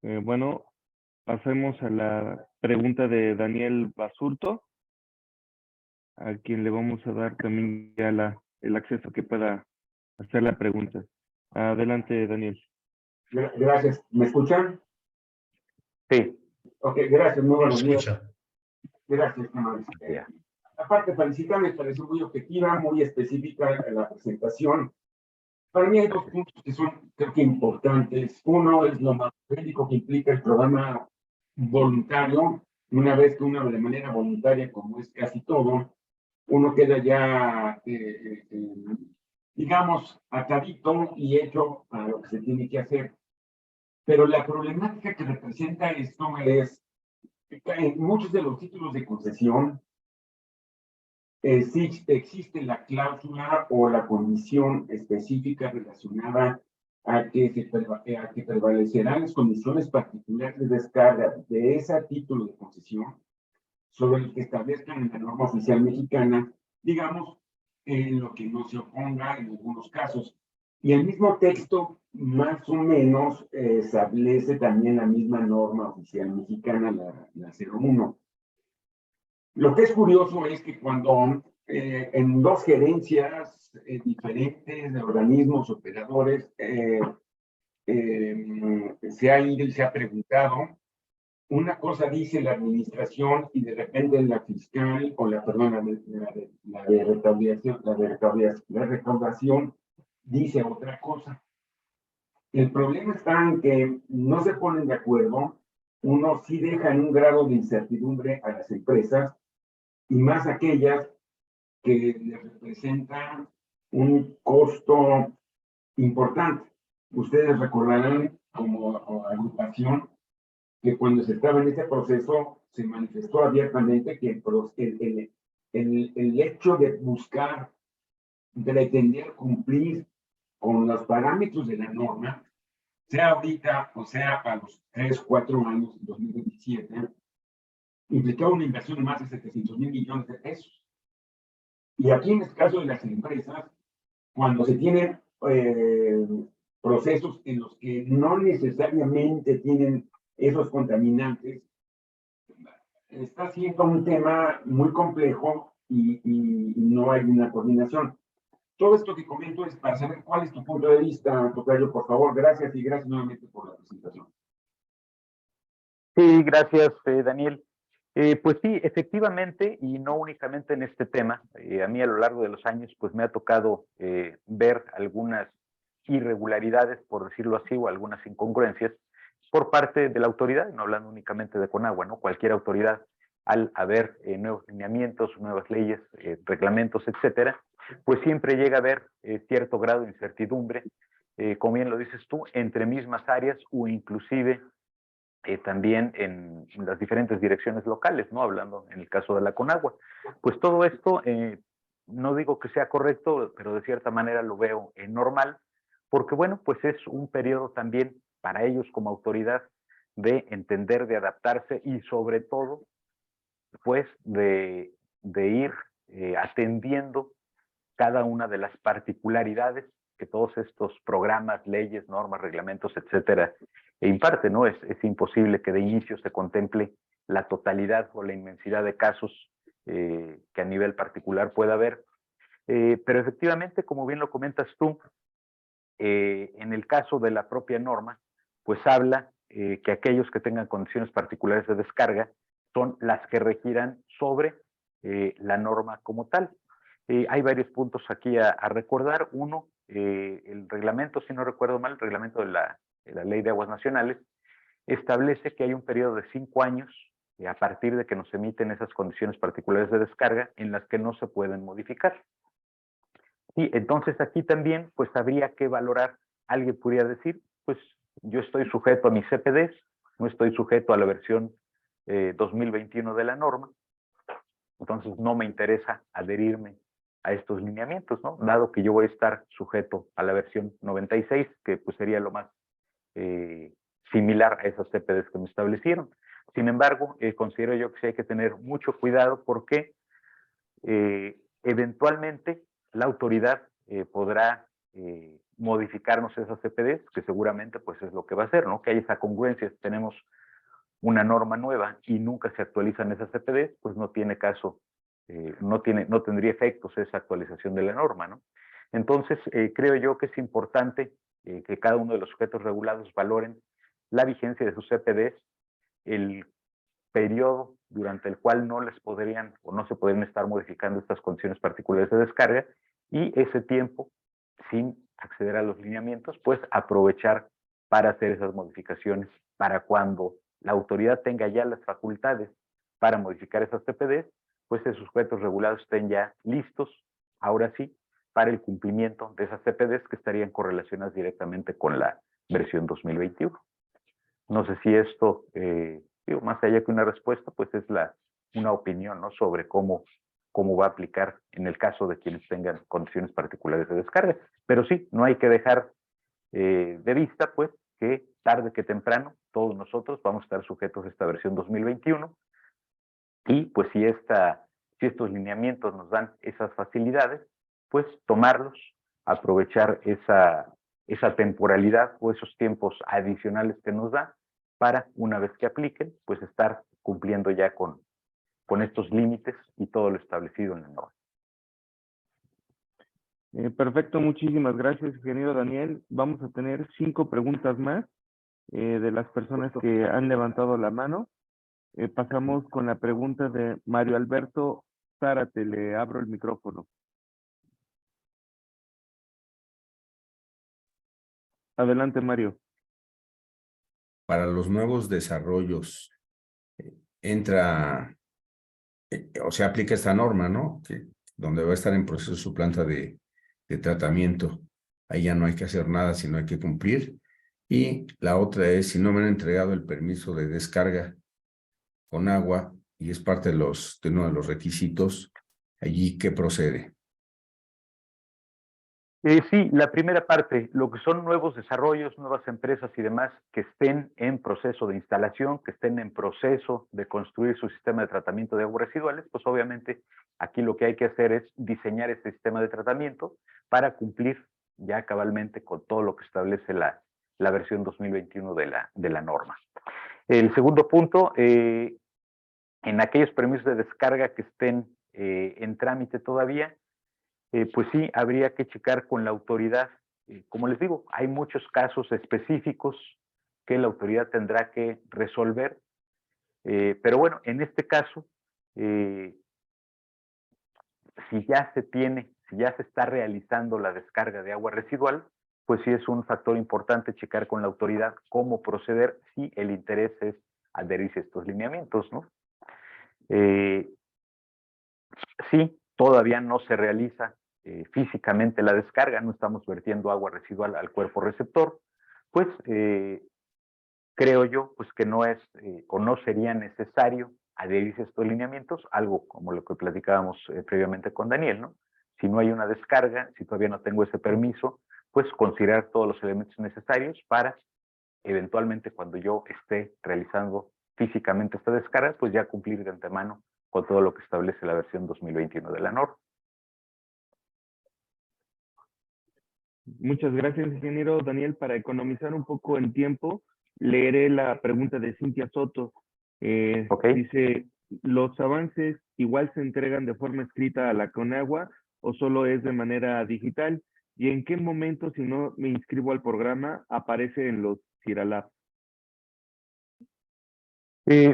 Bueno, pasemos a la pregunta de Daniel Basurto, a quien le vamos a dar también ya el acceso que pueda hacer la pregunta. Adelante, Daniel. Gracias. ¿Me escuchan? Sí. Ok, gracias. Muy buenos días. Escucha. Gracias, Tomás. Ya. Aparte, felicitarme, me pareció muy objetiva, muy específica la presentación. Para mí hay dos puntos que son, creo que, importantes. Uno es lo más técnico que implica el programa voluntario. Una vez que uno de manera voluntaria, como es casi todo, uno queda ya, digamos, atadito y hecho a lo que se tiene que hacer. Pero la problemática que representa esto es que en muchos de los títulos de concesión sí existe la cláusula o la condición específica relacionada a que prevalecerán las condiciones particulares de descarga de ese título de concesión sobre el que establezcan en la norma oficial mexicana, digamos, en lo que no se oponga en algunos casos. Y el mismo texto, más o menos, establece también la misma norma oficial mexicana, la 01. Lo que es curioso es que cuando en dos gerencias diferentes de organismos operadores se ha ido y se ha preguntado, una cosa dice la administración y de repente la fiscal o la de recaudación dice otra cosa. El problema está en que no se ponen de acuerdo, uno sí deja en un grado de incertidumbre a las empresas y más aquellas que le representan un costo importante. Ustedes recordarán como agrupación que cuando se estaba en este proceso se manifestó abiertamente que el hecho de buscar, pretender cumplir con los parámetros de la norma, sea ahorita o sea para los 3, 4 años, 2027, implicaba una inversión de más de 700,000 millones de pesos. Y aquí en el caso de las empresas, cuando se tienen procesos en los que no necesariamente tienen esos contaminantes, está siendo un tema muy complejo y no hay una coordinación. Todo esto que comento es para saber cuál es tu punto de vista, Tocayo, por favor. Gracias y gracias nuevamente por la presentación. Sí, gracias, Daniel. Pues sí, efectivamente, y no únicamente en este tema, a mí a lo largo de los años, pues me ha tocado ver algunas irregularidades, por decirlo así, o algunas incongruencias por parte de la autoridad, no hablando únicamente de Conagua, ¿no? Cualquier autoridad, al haber nuevos lineamientos, nuevas leyes, reglamentos, etcétera, pues siempre llega a haber cierto grado de incertidumbre, como bien lo dices tú, entre mismas áreas o inclusive también en las diferentes direcciones locales, ¿no? Hablando en el caso de la Conagua. Pues todo esto, no digo que sea correcto, pero de cierta manera lo veo normal, porque bueno, pues es un periodo también para ellos como autoridad de entender, de adaptarse y sobre todo, pues de ir atendiendo cada una de las particularidades que todos estos programas, leyes, normas, reglamentos, etcétera, imparte, ¿no? Es imposible que de inicio se contemple la totalidad o la inmensidad de casos que a nivel particular pueda haber. Pero efectivamente, como bien lo comentas tú, en el caso de la propia norma, pues habla que aquellos que tengan condiciones particulares de descarga son las que regirán sobre la norma como tal. Hay varios puntos aquí a recordar. Uno, el reglamento, si no recuerdo mal, el reglamento de la Ley de Aguas Nacionales, establece que hay un periodo de 5 años a partir de que nos emiten esas condiciones particulares de descarga en las que no se pueden modificar. Y entonces aquí también pues habría que valorar, alguien pudiera decir, pues yo estoy sujeto a mis CPDs, no estoy sujeto a la versión 2021 de la norma, entonces no me interesa adherirme a estos lineamientos, ¿no? Dado que yo voy a estar sujeto a la versión 96, que pues sería lo más similar a esas CPDs que me establecieron. Sin embargo, considero yo que sí hay que tener mucho cuidado porque eventualmente la autoridad podrá modificarnos esas CPDs, que seguramente pues es lo que va a hacer, ¿no? Que hay esa congruencia. Si tenemos una norma nueva y nunca se actualizan esas CPDs, pues no tiene caso, no tendría efectos esa actualización de la norma, ¿no? Entonces, creo yo que es importante que cada uno de los sujetos regulados valoren la vigencia de sus CPDs, el periodo durante el cual no les podrían o no se podrían estar modificando estas condiciones particulares de descarga, y ese tiempo, sin acceder a los lineamientos, pues aprovechar para hacer esas modificaciones, para cuando la autoridad tenga ya las facultades para modificar esas CPDs, pues esos sujetos regulados estén ya listos, ahora sí, para el cumplimiento de esas CPDs que estarían correlacionadas directamente con la versión 2021. No sé si esto, más allá que una respuesta, pues es una opinión, ¿no?, sobre cómo va a aplicar en el caso de quienes tengan condiciones particulares de descarga. Pero sí, no hay que dejar de vista, pues, que tarde que temprano todos nosotros vamos a estar sujetos a esta versión 2021, y pues si estos lineamientos nos dan esas facilidades, pues tomarlos, aprovechar esa temporalidad o esos tiempos adicionales que nos da para, una vez que apliquen, pues estar cumpliendo ya con estos límites y todo lo establecido en la norma. Perfecto, muchísimas gracias, ingeniero Daniel. Vamos a tener 5 preguntas más de las personas que han levantado la mano. Pasamos con la pregunta de Mario Alberto Zárate. Le abro el micrófono. Adelante, Mario. Para los nuevos desarrollos, entra, o sea, aplica esta norma, ¿no? Donde va a estar en proceso su planta de tratamiento. Ahí ya no hay que hacer nada, sino hay que cumplir. Y la otra es, si no me han entregado el permiso de descarga con agua, y es parte de uno de los requisitos, allí, ¿qué procede? Sí, la primera parte, lo que son nuevos desarrollos, nuevas empresas y demás que estén en proceso de instalación, que estén en proceso de construir su sistema de tratamiento de aguas residuales, pues obviamente aquí lo que hay que hacer es diseñar este sistema de tratamiento para cumplir ya cabalmente con todo lo que establece la versión 2021 de la norma. El segundo punto, en aquellos permisos de descarga que estén en trámite todavía, pues sí, habría que checar con la autoridad. Como les digo, hay muchos casos específicos que la autoridad tendrá que resolver, pero bueno, en este caso, si ya se está realizando la descarga de agua residual, pues sí es un factor importante checar con la autoridad cómo proceder si el interés es adherirse a estos lineamientos, ¿no? Sí, todavía no se realiza físicamente la descarga, no estamos vertiendo agua residual al cuerpo receptor, pues creo yo pues que no es o no sería necesario adherirse a estos lineamientos, algo como lo que platicábamos previamente con Daniel, ¿no? Si no hay una descarga, si todavía no tengo ese permiso, pues considerar todos los elementos necesarios para eventualmente cuando yo esté realizando físicamente esta descarga, pues ya cumplir de antemano con todo lo que establece la versión 2021 de la norma. Muchas gracias, ingeniero Daniel. Para economizar un poco en tiempo, leeré la pregunta de Cintia Soto. Okay. Dice, ¿los avances igual se entregan de forma escrita a la Conagua o solo es de manera digital? ¿Y en qué momento, si no me inscribo al programa, aparece en los CIRALAB?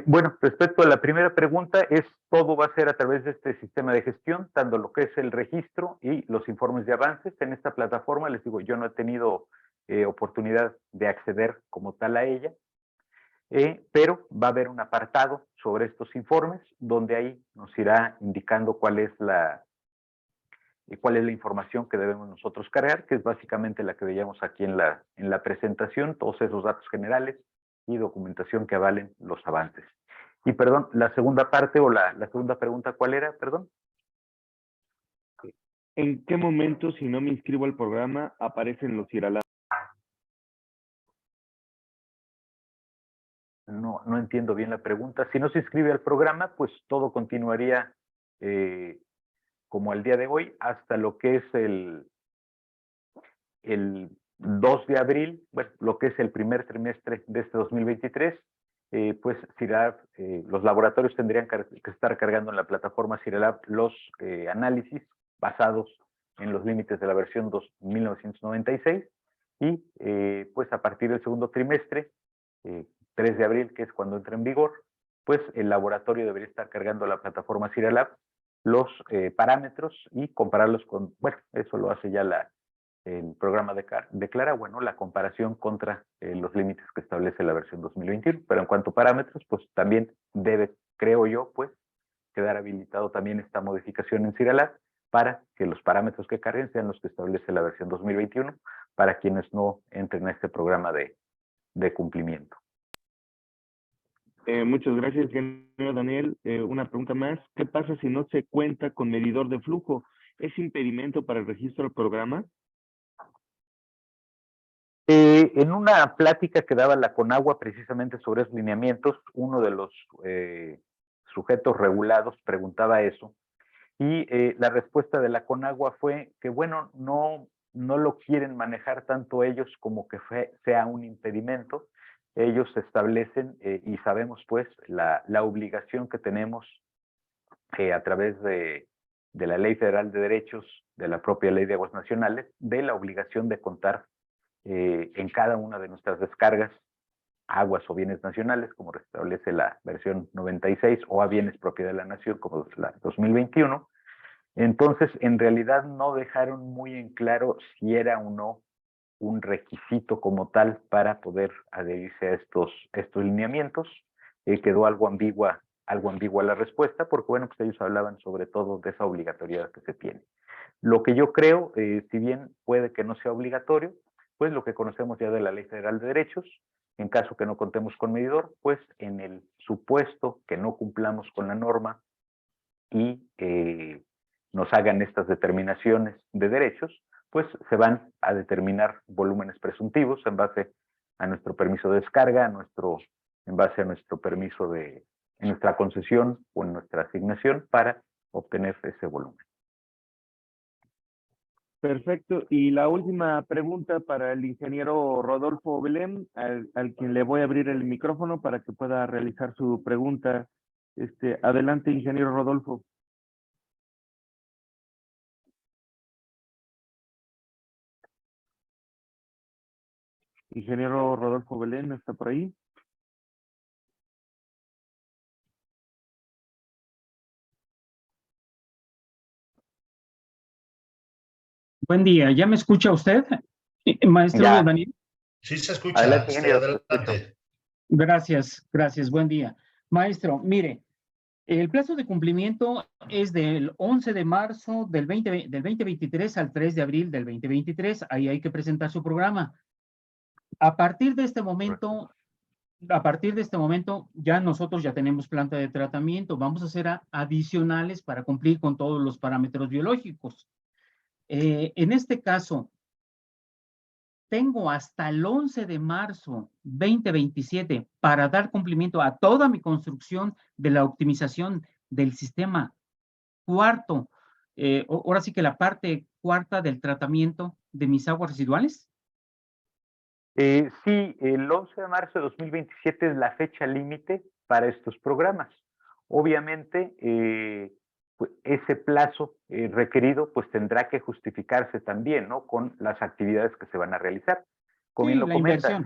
Bueno, respecto a la primera pregunta, todo va a ser a través de este sistema de gestión, tanto lo que es el registro y los informes de avances en esta plataforma. Les digo, yo no he tenido oportunidad de acceder como tal a ella, pero va a haber un apartado sobre estos informes donde ahí nos irá indicando cuál es la información que debemos nosotros cargar, que es básicamente la que veíamos aquí en la presentación, todos esos datos generales y documentación que avalen los avances. Y perdón, la segunda parte o la segunda pregunta, ¿cuál era? Perdón. ¿En qué momento, si no me inscribo al programa, aparecen los CIRALAB? No entiendo bien la pregunta. Si no se inscribe al programa, pues todo continuaría como el día de hoy hasta lo que es el 2 de abril, bueno, lo que es el primer trimestre de este 2023, pues CIRALAB, los laboratorios tendrían que estar cargando en la plataforma CIRALAB los análisis basados en los límites de la versión 1996 y pues a partir del segundo trimestre, 3 de abril, que es cuando entra en vigor, pues el laboratorio debería estar cargando a la plataforma CIRALAB los parámetros y compararlos con, bueno, eso lo hace ya el programa de Clara, bueno, la comparación contra los límites que establece la versión 2021, pero en cuanto a parámetros, pues también debe, creo yo, pues, quedar habilitado también esta modificación en CIRALAB para que los parámetros que carguen sean los que establece la versión 2021 para quienes no entren a este programa de cumplimiento. Muchas gracias, ingeniero Daniel. Una pregunta más. ¿Qué pasa si no se cuenta con medidor de flujo? ¿Es impedimento para el registro del programa? En una plática que daba la Conagua precisamente sobre esos lineamientos, uno de los sujetos regulados preguntaba eso, y la respuesta de la Conagua fue que, bueno, no lo quieren manejar tanto ellos como que sea un impedimento. Ellos establecen, y sabemos pues, la obligación que tenemos a través de la Ley Federal de Derechos, de la propia Ley de Aguas Nacionales, de la obligación de contar en cada una de nuestras descargas aguas o bienes nacionales, como establece la versión 96, o a bienes propiedad de la nación, como la 2021. Entonces, en realidad no dejaron muy en claro si era o no un requisito como tal para poder adherirse a estos lineamientos. Quedó algo ambigua la respuesta, porque bueno, pues ellos hablaban sobre todo de esa obligatoriedad que se tiene. Lo que yo creo, si bien puede que no sea obligatorio, pues lo que conocemos ya de la Ley Federal de Derechos, en caso que no contemos con medidor, pues en el supuesto que no cumplamos con la norma y nos hagan estas determinaciones de derechos, pues se van a determinar volúmenes presuntivos en base a nuestro permiso de descarga, en base a nuestro permiso en nuestra concesión o en nuestra asignación para obtener ese volumen. Perfecto. Y la última pregunta para el ingeniero Rodolfo Belén, al quien le voy a abrir el micrófono para que pueda realizar su pregunta. Adelante, ingeniero Rodolfo. Ingeniero Rodolfo Belén, ¿está por ahí? Buen día, ¿ya me escucha usted, maestro Ya. Daniel? Sí se escucha, Adelante, ingeniero. adelante. Gracias, buen día. Maestro, mire, el plazo de cumplimiento es del 11 de marzo del 2023 al 3 de abril del 2023, ahí hay que presentar su programa. A partir de este momento, ya nosotros ya tenemos planta de tratamiento, vamos a hacer adicionales para cumplir con todos los parámetros biológicos. En este caso, tengo hasta el 11 de marzo 2027 para dar cumplimiento a toda mi construcción de la optimización del sistema cuarto, ahora sí que la parte cuarta del tratamiento de mis aguas residuales. Sí, el 11 de marzo de 2027 es la fecha límite para estos programas. Obviamente, pues ese plazo requerido pues tendrá que justificarse también, ¿no? Con las actividades que se van a realizar. Como bien lo comentas,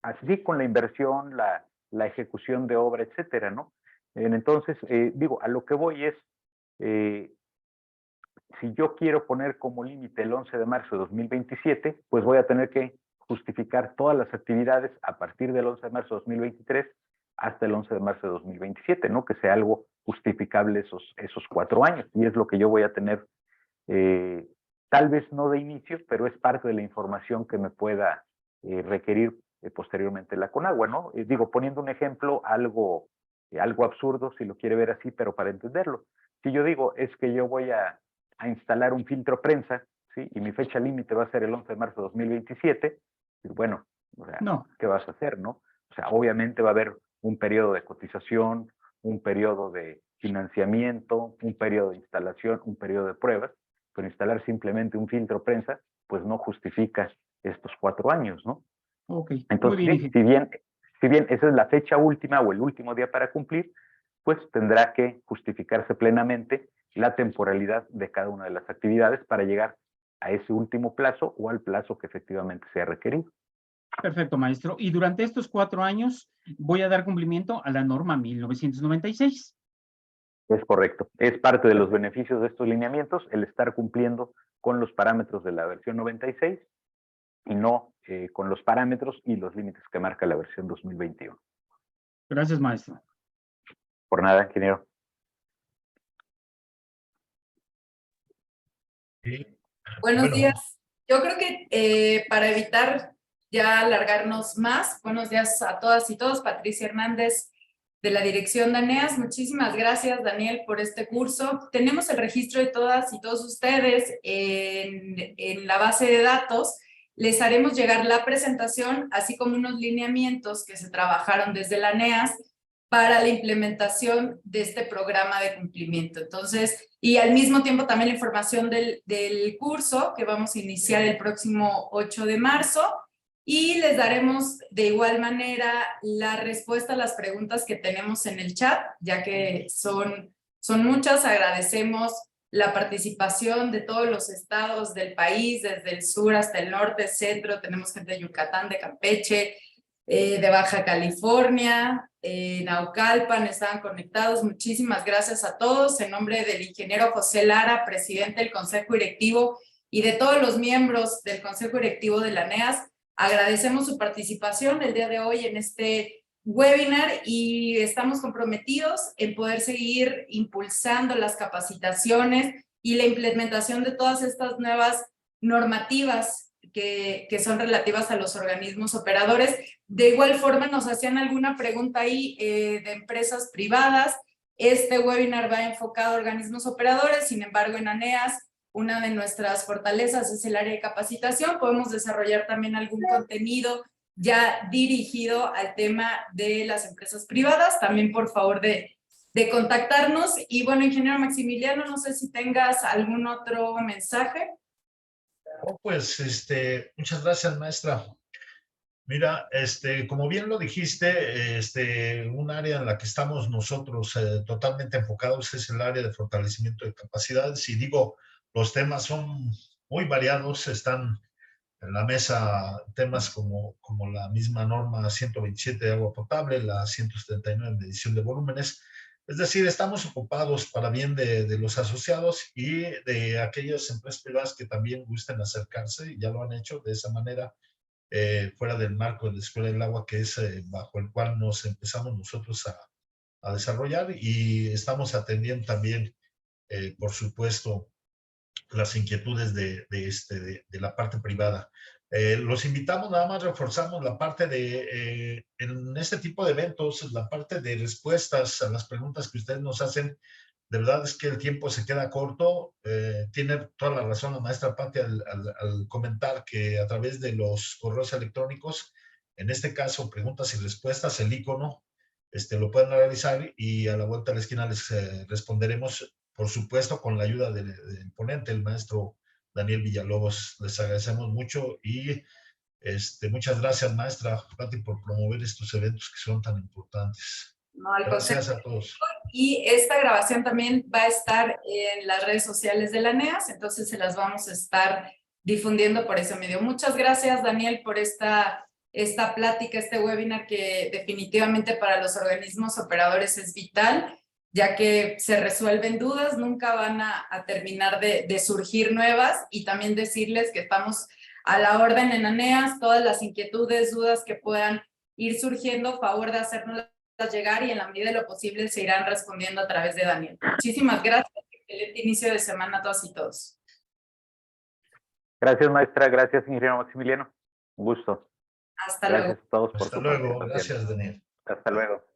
así con la inversión, la ejecución de obra, etcétera, ¿no? Entonces, digo, a lo que voy es, si yo quiero poner como límite el 11 de marzo de 2027, pues voy a tener que justificar todas las actividades a partir del 11 de marzo de 2023 hasta el 11 de marzo de 2027, ¿no? Que sea algo justificable esos 4 años. Y es lo que yo voy a tener, tal vez no de inicio, pero es parte de la información que me pueda requerir posteriormente la Conagua, ¿no? Digo, poniendo un ejemplo, algo absurdo, si lo quiere ver así, pero para entenderlo. Si yo digo, es que yo voy a instalar un filtro prensa, ¿sí? Y mi fecha límite va a ser el 11 de marzo de 2027, y bueno, o sea, No. ¿qué vas a hacer, no? O sea, obviamente va a haber un periodo de cotización, un periodo de financiamiento, un periodo de instalación, un periodo de pruebas, pero instalar simplemente un filtro prensa, pues no justifica estos 4 años, ¿no? Ok, Entonces, muy bien. si bien esa es la fecha última o el último día para cumplir, pues tendrá que justificarse plenamente la temporalidad de cada una de las actividades para llegar a ese último plazo o al plazo que efectivamente sea requerido. Perfecto, maestro. Y durante estos 4 años voy a dar cumplimiento a la norma 1996. Es correcto. Es parte de los beneficios de estos lineamientos el estar cumpliendo con los parámetros de la versión 96 y no con los parámetros y los límites que marca la versión 2021. Gracias, maestro. Por nada, ingeniero. Sí. Buenos Bueno, días. Yo creo que para evitar ya alargarnos más, buenos días a todas y todos. Patricia Hernández de la Dirección de ANEAS. Muchísimas gracias, Daniel, por este curso. Tenemos el registro de todas y todos ustedes en la base de datos. Les haremos llegar la presentación, así como unos lineamientos que se trabajaron desde la ANEAS para la implementación de este programa de cumplimiento. Entonces, y al mismo tiempo también la información del curso que vamos a iniciar el próximo 8 de marzo y les daremos de igual manera la respuesta a las preguntas que tenemos en el chat, ya que son muchas. Agradecemos la participación de todos los estados del país, desde el sur hasta el norte, centro. Tenemos gente de Yucatán, de Campeche, de Baja California, Naucalpan, estaban conectados. Muchísimas gracias a todos. En nombre del ingeniero José Lara, presidente del Consejo Directivo, y de todos los miembros del Consejo Directivo de la ANEAS, agradecemos su participación el día de hoy en este webinar y estamos comprometidos en poder seguir impulsando las capacitaciones y la implementación de todas estas nuevas normativas que son relativas a los organismos operadores. De igual forma, nos hacían alguna pregunta ahí de empresas privadas. Este webinar va enfocado a organismos operadores, sin embargo, en ANEAS, una de nuestras fortalezas es el área de capacitación. Podemos desarrollar también algún contenido ya dirigido al tema de las empresas privadas. También, por favor, de contactarnos. Y bueno, ingeniero Maximiliano, no sé si tengas algún otro mensaje. pues muchas gracias, maestra. Mira, como bien lo dijiste, un área en la que estamos nosotros totalmente enfocados es el área de fortalecimiento de capacidades. Y digo, los temas son muy variados, están en la mesa temas como la misma norma 127 de agua potable, la 179 de medición de volúmenes. Es decir, estamos ocupados para bien de los asociados y de aquellas empresas privadas que también gusten acercarse, y ya lo han hecho de esa manera, fuera del marco de la Escuela del Agua, que es bajo el cual nos empezamos nosotros a desarrollar, y estamos atendiendo también, por supuesto, las inquietudes de la parte privada. Los invitamos, nada más reforzamos la parte de, en este tipo de eventos, la parte de respuestas a las preguntas que ustedes nos hacen. De verdad es que el tiempo se queda corto. Tiene toda la razón la maestra Pati al comentar que a través de los correos electrónicos, en este caso preguntas y respuestas, el icono, lo pueden realizar y a la vuelta de la esquina les responderemos, por supuesto, con la ayuda del ponente, el maestro Daniel Villalobos. Les agradecemos mucho y muchas gracias, maestra Pati, por promover estos eventos que son tan importantes. No, al Gracias a todos. Y esta grabación también va a estar en las redes sociales de la ANEAS, entonces se las vamos a estar difundiendo por ese medio. Muchas gracias, Daniel, por esta plática, este webinar que definitivamente para los organismos operadores es vital, ya que se resuelven dudas, nunca van a terminar de surgir nuevas, y también decirles que estamos a la orden en ANEAS. Todas las inquietudes, dudas que puedan ir surgiendo, favor de hacernos llegar y en la medida de lo posible se irán respondiendo a través de Daniel. Muchísimas gracias. Excelente inicio de semana a todas y todos. Gracias, maestra. Gracias, ingeniero Maximiliano. Un gusto. Hasta luego. Gracias a todos por Hasta su luego. participación. Gracias, Daniel. Hasta luego.